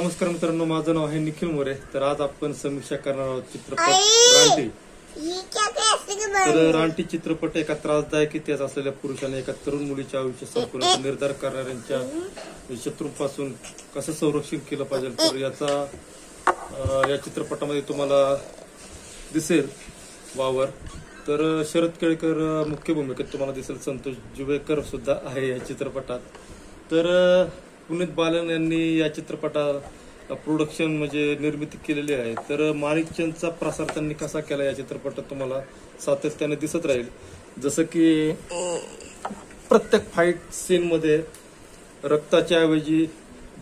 नमस्कार मित्रांनो, माझं नाव आहे निखिल मोरे. तर आज आपण समीक्षा करणार आहोत चित्रपट रानटी. तर रानटी चित्रपट एका त्रासदायक इतिहास असलेल्या पुरुषाने एका तरुण मुलीच्या आयुष्य संपवण्याचा निर्धार करणाऱ्यांच्या शत्रूंपासून कसं संरक्षण केलं पाहिजे, तर याचा या चित्रपटामध्ये तुम्हाला दिसेल वावर. तर शरद केळकर मुख्य भूमिकेत तुम्हाला दिसेल, संतोष जुवेकर सुद्धा आहे या चित्रपटात. तर पुनीत बालन यांनी या चित्रपटाला प्रोडक्शन म्हणजे निर्मिती केलेली आहे. तर माणिकचंदचा प्रसार त्यांनी कसा केला या चित्रपटात तुम्हाला सातत्याने दिसत राहील. जसं की प्रत्येक फाईट सीन मध्ये रक्ताच्या ऐवजी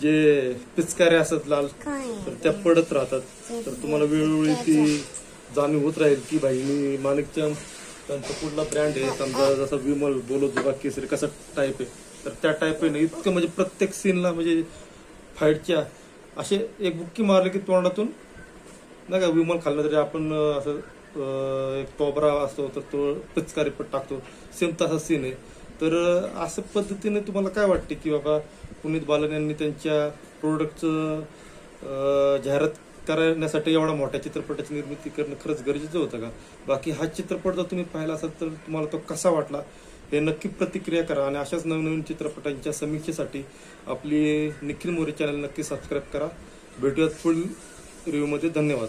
जे पिचकारे असतात लाल, तर त्या पडत राहतात. तर तुम्हाला वेळोवेळी ती जाणीव होत राहील की भाई मी माणिकचंद त्यांचा कुठला ब्रँड आहे, समजा जसं विमल बोलो जुगा केसरी कसा टाईप आहे, तर त्या टाईप आहे. इतकं म्हणजे प्रत्येक सीनला म्हणजे फाईटच्या असे एक बुक्की मारले की तोंडातून नाही का विमल खाल्लं तरी आपण असं एक तोबरा असतो तर तो पिचकारी पण टाकतो, सेम तसा सीन आहे. तर असं पद्धतीने तुम्हाला काय वाटते की बाबा पुनीत बालन यांनी त्यांच्या प्रोडक्टचं जाहिरात करण्यासाठी एवढा मोठ्या चित्रपटाची निर्मिती करणं खरंच गरजेचं होतं का? बाकी हा चित्रपट जर तुम्ही पाहिला असाल तर तुम्हाला तो कसा वाटला हे नक्की प्रतिक्रिया करा. आणि अशाच नवनवीन चित्रपटांच्या समीक्षेसाठी आपली निखिल मोरे चॅनल नक्की सबस्क्राईब करा. भेटूयात पुढील रिव्ह्यूमध्ये. धन्यवाद.